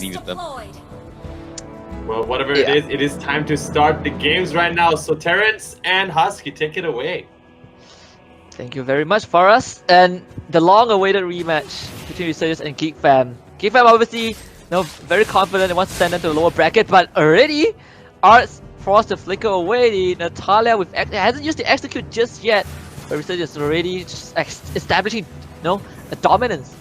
easy with them. Well, whatever it is time to start the games right now. So Terrence and Husky, take it away. Thank you very much for us. And the long-awaited rematch between Resurgence and Geek Fam. Geek Fam obviously, very confident and wants to send them to the lower bracket, but already Arts forced to flicker away the Natalia with hasn't used the execute just yet. But Resurgence is already just establishing, a dominance.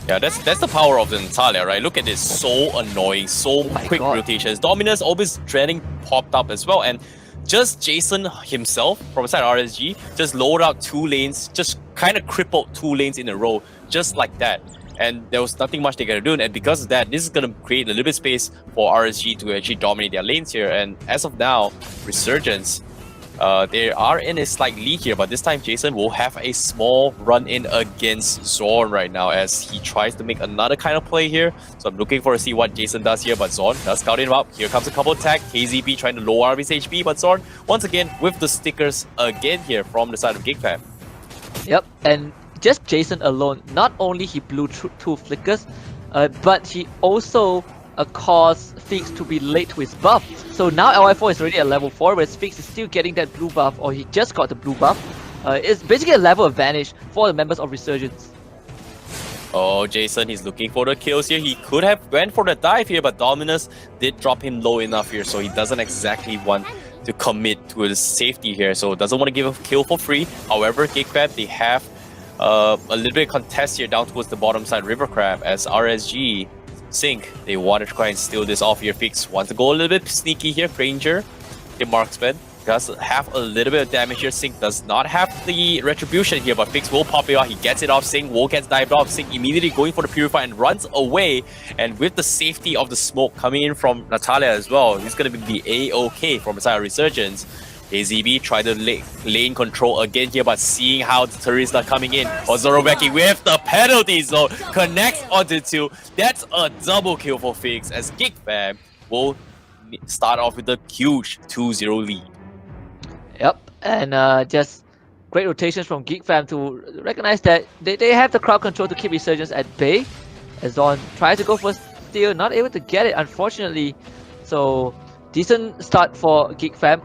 Yeah, that's the power of the Natalia, right? Look at this, so annoying, so quick rotations. Dominus always dreading popped up as well, and just Jason himself from the side of RSG just lowered out 2 lanes, just kind of crippled 2 lanes in a row, just like that. And there was nothing much they could do, and because of that, this is going to create a little bit of space for RSG to actually dominate their lanes here. And as of now, Resurgence, they are in a slight lead here, but this time Jason will have a small run-in against Zorn right now as he tries to make another kind of play here. So I'm looking forward to see what Jason does here, but Zorn does scout him up. Here comes a couple attack, KZB trying to lower his HP, but Zorn, once again, with the stickers again here from the side of Geek Fam. Yep, and just Jason alone, not only he blew 2 flickers, but he also caused Fix to be late to his buff. So now LY4 is already at level 4, whereas Fix is still getting that blue buff, or he just got the blue buff. It's basically a level advantage for the members of Resurgence. Oh, Jason, he's looking for the kills here. He could have went for the dive here, but Dominus did drop him low enough here, so he doesn't exactly want to commit to his safety here, so doesn't want to give a kill for free. However, Geek Fam, they have a little bit of contest here down towards the bottom side River Crab as RSG Sync, they want to try and steal this off here. Fix wants to go a little bit sneaky here. Ranger, the marksman, does have a little bit of damage here. Sync does not have the retribution here, but Fix will pop it off. He gets it off. Sync will get dived off. Sync immediately going for the Purify and runs away. And with the safety of the smoke coming in from Natalia as well, he's going to be the A-OK from the side of Resurgence. KZB tried to lane control again here, but seeing how the turrets are coming in, Ozorobeki with the penalty zone connects onto 2. That's a double kill for Fix as Geek Fam will start off with a huge 2-0 lead. Yep, and just great rotations from Geek Fam to recognize that they have the crowd control to keep Resurgence at bay. As Zon tries to go for steal, not able to get it, unfortunately. So decent start for Geek Fam,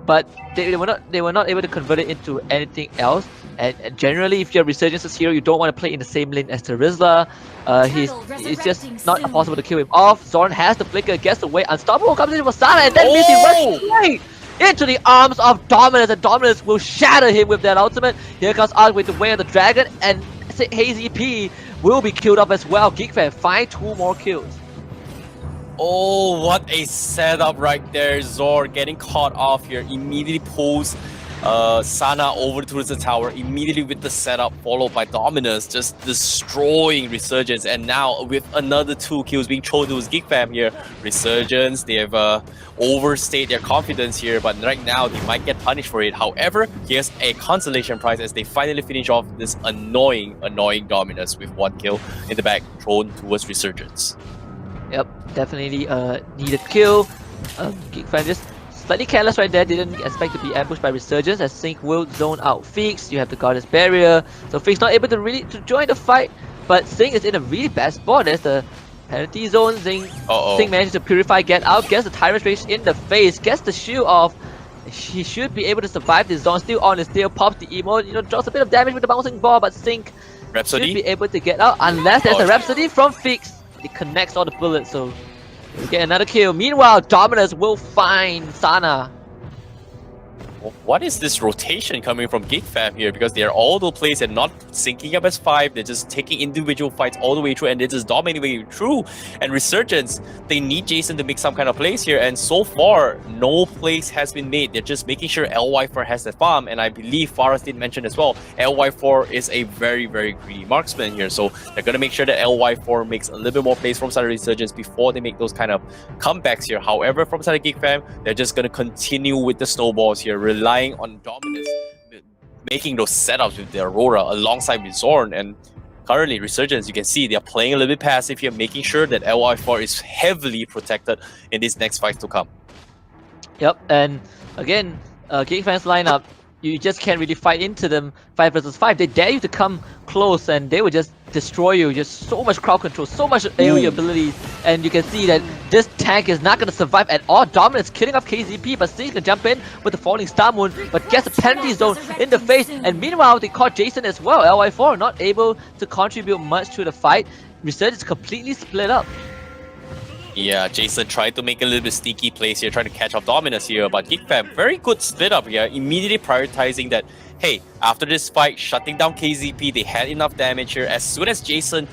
but they were not able to convert it into anything else. And generally, if you're Resurgence's hero, you don't want to play in the same lane as Terizla. It's just not possible to kill him off. Zorn has the flicker, gets away. Unstoppable comes in for Sana, and then Missy runs straight into the arms of Dominus, and Dominus will shatter him with that ultimate. Here comes Art with the way of the dragon, and Hazy P will be killed up as well. Geek Fam find 2 more kills. Oh, what a setup right there. Zor getting caught off here. Immediately pulls Sana over towards the tower. Immediately with the setup, followed by Dominus, just destroying Resurgence. And now with another 2 kills being thrown to his Geek Fam here. Resurgence, they have overstayed their confidence here, but right now they might get punished for it. However, here's a consolation prize as they finally finish off this annoying Dominus with 1 kill in the back thrown towards Resurgence. Yep, definitely needed kill. Geek Fam just slightly careless right there, didn't expect to be ambushed by Resurgence as Sync will zone out Fix. You have the Goddess Barrier, so Fix not able to join the fight, but Sync is in a really bad spot. There's the penalty zone. Sync manages to Purify, get out, gets the Tyrant Rage in the face, gets the shield off. He should be able to survive this zone, still on his tail, pops the emo, drops a bit of damage with the bouncing ball, but Sync should be able to get out unless there's a Rhapsody from Fix. It connects all the bullets, so we get another kill. Meanwhile, Dominus will find Sana. What is this rotation coming from Geek Fam here? Because they're all the plays and not syncing up as 5. They're just taking individual fights all the way through and they're just dominating through. And Resurgence, they need Jason to make some kind of plays here. And so far, no plays has been made. They're just making sure LY4 has the farm. And I believe Faraz did mention as well, LY4 is a very, very greedy marksman here. So they're going to make sure that LY4 makes a little bit more plays from side of Resurgence before they make those kind of comebacks here. However, from side of Geek Fam, they're just going to continue with the snowballs here, relying on Dominus, making those setups with their Aurora alongside with Zorn. And currently, Resurgence, you can see they're playing a little bit passive here, making sure that LY4 is heavily protected in these next fights to come. Yep, and again, Geek Fam's lineup, you just can't really fight into them 5 versus 5. They dare you to come close and they will just destroy you. Just so much crowd control, so much AoE abilities, and you can see that this tank is not going to survive at all. Dominance killing off KZP, but Sting can jump in with the falling star moon, but gets a penalty zone in the face. And meanwhile, they caught Jason as well. LY4 not able to contribute much to the fight. Resurgence completely split up. Yeah, Jason tried to make a little bit sneaky plays here, trying to catch off Dominus here, but Geek Fam, very good split up here, immediately prioritizing that, hey, after this fight, shutting down KZP, they had enough damage here. As soon as Jason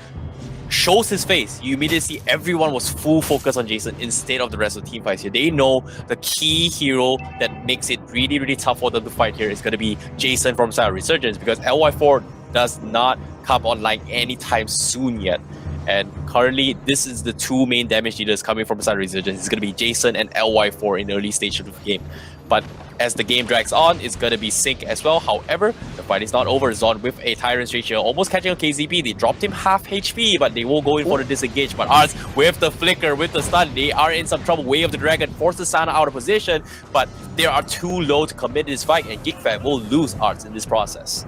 shows his face, you immediately see everyone was full focus on Jason instead of the rest of the team fights here. They know the key hero that makes it really, really tough for them to fight here is going to be Jason from side of Resurgence, because LY4 does not come online anytime soon yet. And currently, this is the two main damage dealers coming from side Resurgence. It's going to be Jason and LY4 in the early stage of the game. But as the game drags on, it's going to be Sync as well. However, the fight is not over. Zon with a Tyrant's Rage here, almost catching on KZP. They dropped him half HP, but they will go in for the disengage. But Arts, with the flicker, with the stun, they are in some trouble. Way of the Dragon forces Sana out of position, but they are too low to commit this fight, and Geek Fam will lose Arts in this process.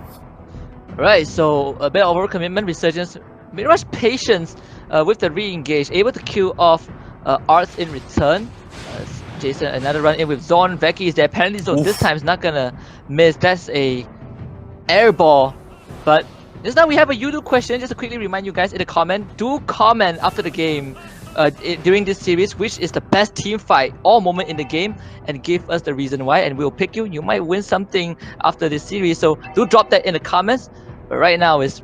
Right, so a bit of overcommitment. Resurgence, very much patience with the re-engage, able to kill off Arts in return. Jason, another run in with Zon. Veki is there. Penalty zone this time is not gonna miss. That's a air ball. But just now we have a YouTube question. Just to quickly remind you guys in the comment, do comment after the game during this series, which is the best team fight or moment in the game, and give us the reason why, and we'll pick you. You might win something after this series, so do drop that in the comments. But right now is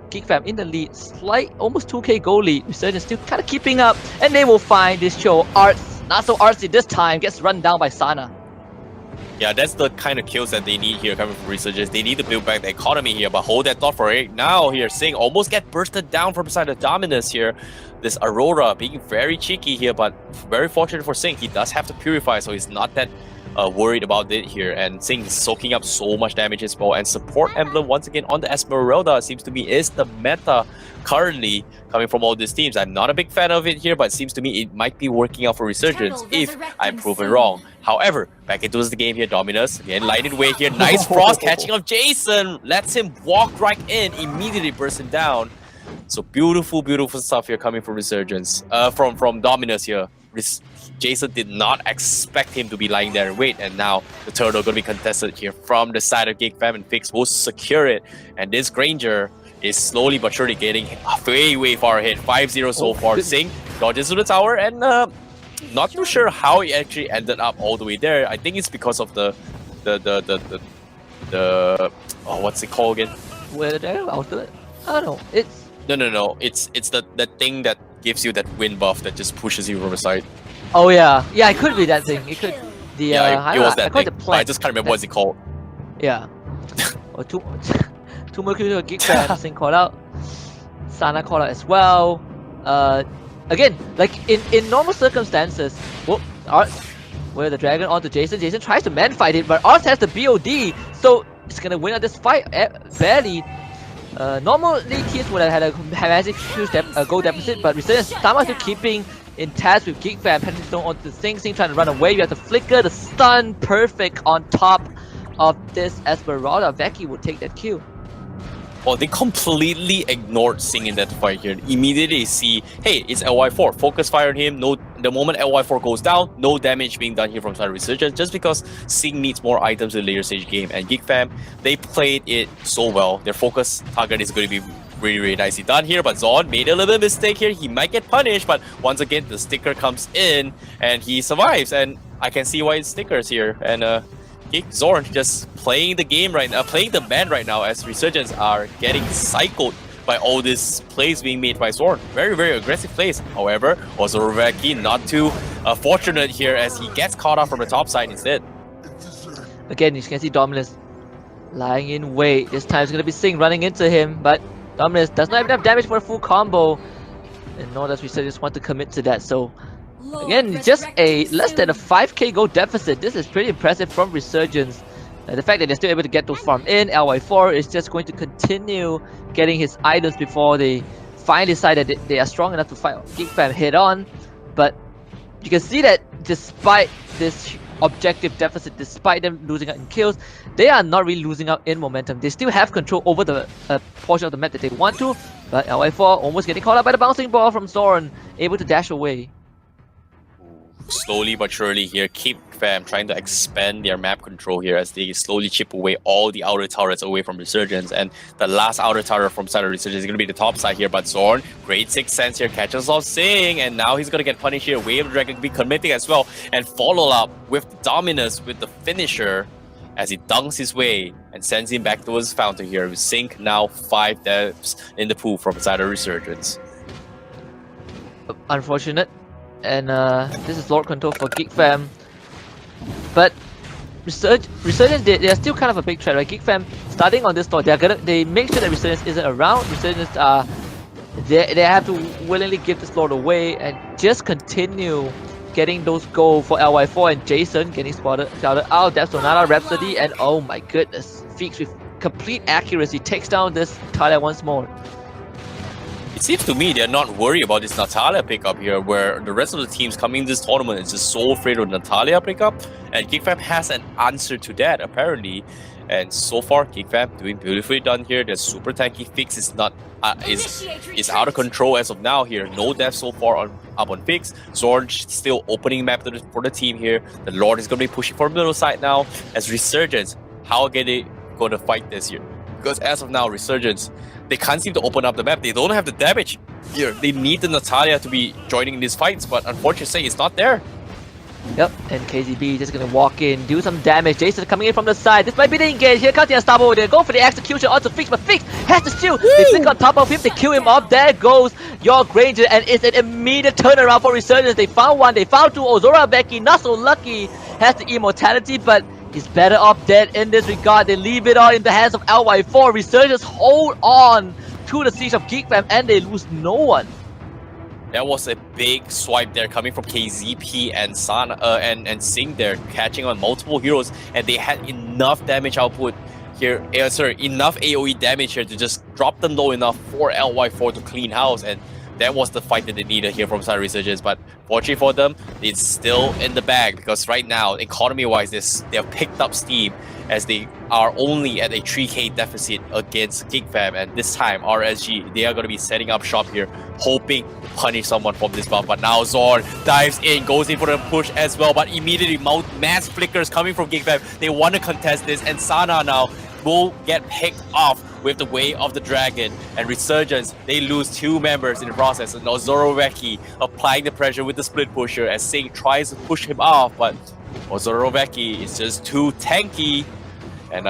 Geek Fam in the lead, slight almost 2k goal lead. Resurgence still kind of keeping up, and they will find this show. Arts, not so artsy this time, gets run down by Sana. Yeah, that's the kind of kills that they need here coming from Resurgence. They need to build back the economy here, but hold that thought for it. Now here, Sing almost get bursted down from beside the Dominus here. This Aurora being very cheeky here, but very fortunate for Sing. He does have to purify, so he's not that worried about it here. And Sing is soaking up so much damage as well. And support emblem once again on the Esmeralda seems to me is the meta currently coming from all these teams. I'm not a big fan of it here, but it seems to me it might be working out for Resurgence if I'm proven wrong. However, back into the game here, Dominus again lighted way here. Nice frost catching up Jason, lets him walk right in, immediately bursting down. So beautiful, beautiful stuff here coming from Resurgence, from Dominus here. Jason did not expect him to be lying there in wait, and now the turtle going to be contested here from the side of Geek Fam, and Fix will secure it. And this Granger is slowly but surely getting way far ahead. 5-0 so far. Sing dodges to the tower, and not too sure how he actually ended up all the way there. I think it's because of the oh, what's it called again? Well, I don't know. It's no. It's the thing that gives you that wind buff that just pushes you from the side. Oh yeah, it could be that thing. It could. Yeah, it was that thing. I just can't remember what what's it called. Yeah. Or two more kills to Geek Fam. Sing called out. Sana called out as well. Again, like in normal circumstances, Arts with the dragon onto Jason. Jason tries to man fight it, but Arts has the BOD, so it's gonna win out this fight barely. Normally teams would have had a massive huge goal deficit, but Resurgence somehow still keeping in task with Geek Fam. Penalty zone onto Sing trying to run away. You have to flicker the stun perfect on top of this Esmeralda. Veki would take that kill. Well, they completely ignored Sing in that fight here. Immediately see, hey, it's LY4. Focus fire on him. No, the moment LY4 goes down, no damage being done here from side Resurgence, just because Sing needs more items in the later stage game. And Geek Fam, they played it so well. Their focus target is going to be really nicely done here, but Zon made a little bit of mistake here. He might get punished, but once again, the sticker comes in and he survives. And I can see why it's stickers here. And Zorn just playing the game right now, playing the man right now, as Resurgence are getting cycled by all these plays being made by Zorn. Very aggressive plays. However, also Rovecki not too fortunate here as he gets caught off from the top side instead. Again, you can see Dominus lying in wait. This time it's going to be Sing running into him, but Dominus does not have enough damage for a full combo, and nor does Resurgence want to commit to that. So again, just a less than a 5k gold deficit. This is pretty impressive from Resurgence. The fact that they're still able to get those farm in, LY4 is just going to continue getting his items before they finally decide that they are strong enough to fight Geek Fam head on. But you can see that despite this objective deficit, despite them losing out in kills, they are not really losing out in momentum. They still have control over the portion of the map that they want to, But LY4 almost getting caught up by the bouncing ball from Zorn, able to dash away. Slowly but surely here, Geek Fam trying to expand their map control here as they slowly chip away all the outer turrets away from Resurgence. And the last outer turret from side of Resurgence is going to be the top side here. But Zorn, great sixth sense here, catches off Sing, and now he's going to get punished here. Wave Dragon be committing as well, and follow up with Dominus with the finisher as he dunks his way and sends him back towards the fountain here. With Sync now 5 deaths in the pool from side of Resurgence. Unfortunate. And this is Lord Control for Geek Fam. But Resurgence, they are still kind of a big threat, right? Geek Fam starting on this store, they make sure that Resurgence isn't around. Resurgence they have to willingly give this Lord away and just continue getting those goals for LY4 and Jason getting shouted out. That's Sonata Rhapsody, and oh my goodness, Feeks with complete accuracy takes down this Natalia once more. It seems to me they're not worried about this Natalia pickup here, where the rest of the teams coming in this tournament is just so afraid of Natalia pickup, and Geek Fam has an answer to that apparently. And so far, Geek Fam doing beautifully done here. They're super tanky. Fix is not is out of control as of now here. No death so far up on Fix. Zorn still opening map for the team here. The Lord is going to be pushing for middle side now as Resurgence. How are they going to fight this here? Because as of now, Resurgence, they can't seem to open up the map. They don't have the damage here. They need the Natalia to be joining these fights, but unfortunately, it's not there. Yep, and KZB just gonna walk in, do some damage. Jason coming in from the side. This might be the engage. Here comes the Unstoppable. They go for the execution onto Fix, but Fix has the shield. They flick on top of him. They kill him off. There goes your Granger, and it's an immediate turnaround for Resurgence. They found one. They found two. Ozora Becky, not so lucky, has the immortality, but he's better off dead in this regard. They leave it all in the hands of LY4. Resurgence hold on to the siege of Geek Fam, and they lose no one. That was a big swipe there coming from KZP and Sana and Sing there, catching on multiple heroes, and they had enough damage output here. Enough AoE damage here to just drop them low enough for LY4 to clean house, and that was the fight that they needed here from side Resurgence. But fortunately for them, it's still in the bag because right now, economy-wise, they have picked up steam as they are only at a 3k deficit against Geek Fam, and this time RSG, they are going to be setting up shop here, hoping to punish someone from this buff. But now Zorn dives in, goes in for the push as well, but immediately mass flickers coming from Geek Fam. They want to contest this, and Sana now will get picked off with the Way of the Dragon, and Resurgence, they lose 2 members in the process, and now Zoroveki applying the pressure with the split pusher as Sing tries to push him off, but Zoroveki is just too tanky, and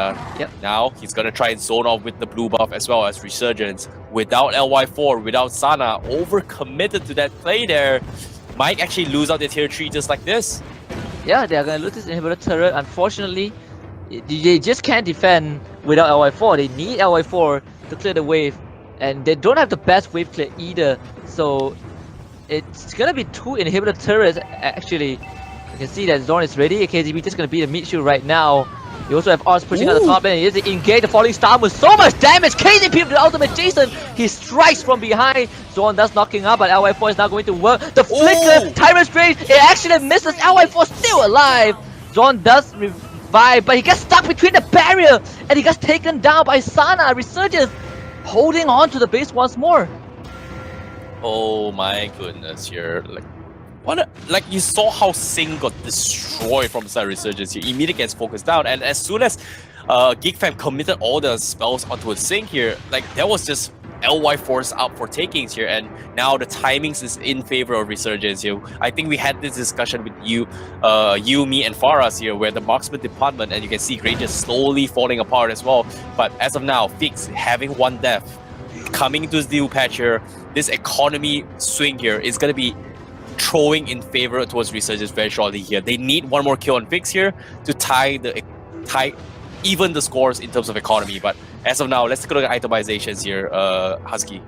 now he's gonna try and zone off with the blue buff as well as Resurgence. Without LY4, without Sana, overcommitted to that play there, might actually lose out their tier 3 just like this. Yeah, they are gonna lose this inhibitor turret. Unfortunately, they just can't defend without LY4. They need LY4 to clear the wave, and they don't have the best wave clear either. So it's gonna be 2 inhibitor turrets actually. You can see that Zorn is ready. KZB just gonna be the mid shield right now. You also have Oz pushing out the top lane. He is to engage the falling star with so much damage. KZB with the ultimate Jason. He strikes from behind. Zorn does knocking up, but LY4 is now going to work. The flicker, Tyrant's Rage, it actually misses. LY4 still alive. Zorn does revive, but he gets stuck between the barrier and he gets taken down by Sana. Resurgence holding on to the base once more. Oh my goodness, here, like you saw how Sing got destroyed from side Resurgence here. Immediately gets focused down, and as soon as Geek Fam committed all the spells onto a Sing here, like that was just LY4's up for takings here, and now the timings is in favor of Resurgence here. I think we had this discussion with you, me, and Faras here, where the marksman department, and you can see Granger slowly falling apart as well. But as of now, Fix having 1 death, coming into this deal patch here, this economy swing here is gonna be throwing in favor towards Resurgence very shortly here. They need 1 more kill on Fix here to even the scores in terms of economy. But as of now, let's take a look at itemizations here, Husky.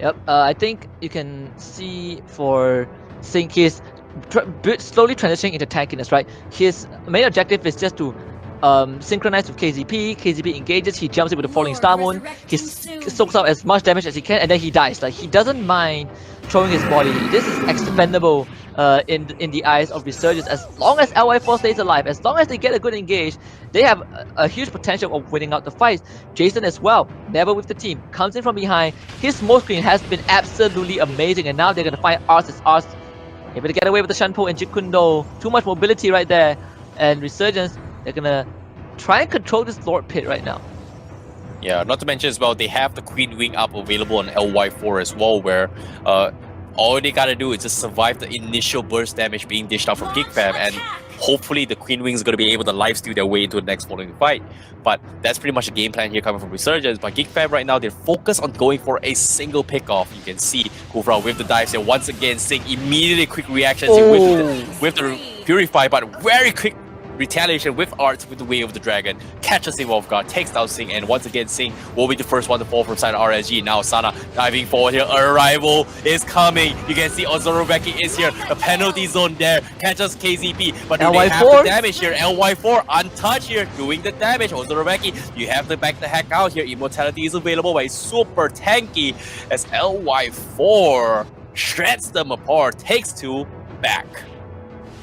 Yep, I think you can see for Sing, he's slowly transitioning into tankiness, right? His main objective is just to synchronize with KZP. KZP engages, he jumps in with the falling star moon, he soaks up as much damage as he can, and then he dies. Like, he doesn't mind throwing his body. This is expendable in the eyes of Resurgence. As long as LY4 stays alive, as long as they get a good engage, they have a huge potential of winning out the fight. Jason as well, never with the team, comes in from behind. His smoke screen has been absolutely amazing, and now they're gonna find Ars as Ars able to get away with the Shanpo and Jikundo. Too much mobility right there, and Resurgence, they're gonna try and control this Lord Pit right now. Yeah, not to mention as well, they have the Queen Wing up available on LY4 as well, where all they gotta do is just survive the initial burst damage being dished out from Geek Fam, and hopefully the Queen Wing is gonna be able to lifesteal their way into the next following fight. But that's pretty much the game plan here coming from Resurgence. But Geek Fam right now, they're focused on going for a single pickoff. You can see Kufra with the dives here once again, seeing immediately quick reactions here with the Purify, but very quick retaliation with Arts with the Way of the Dragon. Catches him off guard, takes down Sing, and once again Sing will be the first one to fall from side of RSG. Now Sana diving forward here, Arrival is coming. You can see Ozorobeki is here, a penalty zone there, catches KZP, but do they have the damage here? LY4 untouched here, doing the damage. Ozorobeki, you have to back the heck out here. Immortality is available, but it's super tanky as LY4 shreds them apart, takes two back.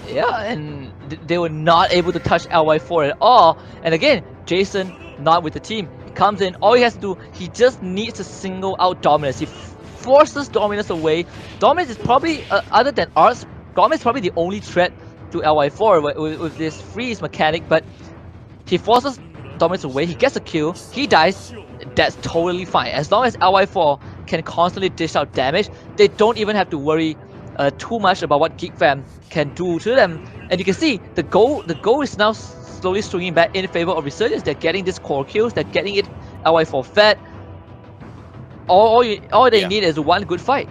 Yeah, and they were not able to touch LY4 at all. And again, Jason not with the team. He comes in, all he has to do, he just needs to single out Dominus. He forces Dominus away. Dominus is probably, other than Ars, Dominus is probably the only threat to LY4 with this freeze mechanic, but he forces Dominus away, he gets a kill, he dies, that's totally fine. As long as LY4 can constantly dish out damage, they don't even have to worry too much about what Geek Fam can do to them. And you can see the goal is now slowly swinging back in favor of Resurgence. They're getting these core kills, they're getting it LY4 fed. All they need is one good fight.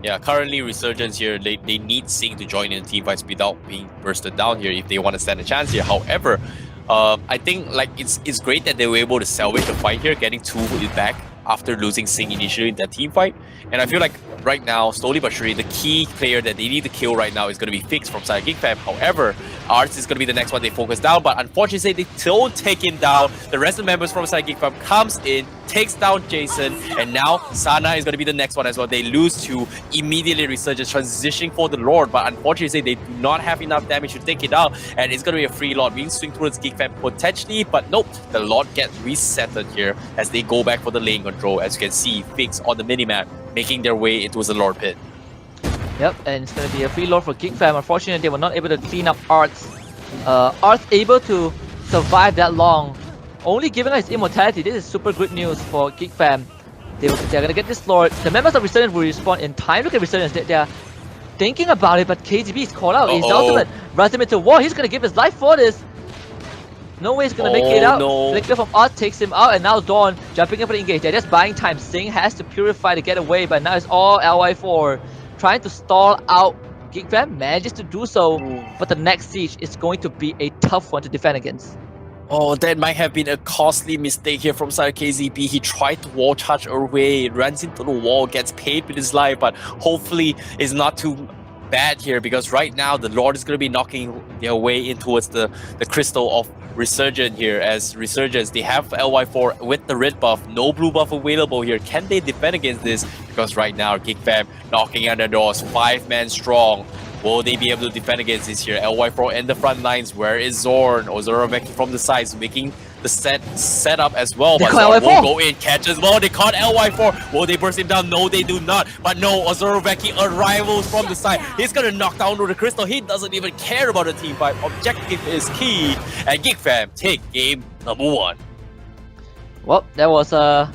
Yeah, currently Resurgence here, they need Sing to join in the team fights without being bursted down here if they want to stand a chance here. However, I think like it's great that they were able to salvage the fight here, getting two back after losing Sing initially in that team fight. And I feel like right now, slowly but surely, the key player that they need to kill right now is going to be Fix from side Geek Fam. However, Arts is going to be the next one they focus down, but unfortunately they don't take him down. The rest of the members from side Geek Fam comes in, takes down Jason, and now Sana is going to be the next one as well. They lose to immediately Resurgence transitioning for the Lord, but unfortunately they do not have enough damage to take it out, and it's going to be a free Lord being swing towards Geek Fam potentially, but nope, the Lord gets resetted here as they go back for the lane control. As you can see, Fix on the minimap making their way into the Lord Pit. Yep, and it's going to be a free Lord for Geek Fam. Unfortunately, they were not able to clean up Arts. Arts able to survive that long, only giving us immortality. This is super good news for Geek Fam. They're going to get this Lord. The members of Resurgence will respawn in time. Look at Resurgence, they're thinking about it, but KGB is called out. He's the ultimate. Runs him into war. He's going to give his life for this. No way he's going to make it out. Flicker from Art takes him out, and now Dawn jumping in for the engage. They're just buying time. Sing has to purify to get away, but now it's all LY4 trying to stall out. Geek Fam manages to do so, but the next siege is going to be a tough one to defend against. Oh, that might have been a costly mistake here from side KZP. He tried to wall charge away, runs into the wall, gets paid with his life, but hopefully it's not too bad here, because right now the Lord is going to be knocking their way in towards the crystal of Resurgence here. As Resurgence, they have LY4 with the red buff, no blue buff available here. Can they defend against this? Because right now Geek Fam knocking on the doors, 5-man strong. Will they be able to defend against this here? LY4 in the front lines. Where is Zorn? Ozorobeki from the sides, making the setup as well. But Zorn will go in, catches well. They caught LY4. Will they burst him down? No, they do not. But no, Ozorobeki arrivals from the side. He's gonna knock down the crystal. He doesn't even care about the team fight. Objective is key. And Geek Fam take game number 1. Well, that was a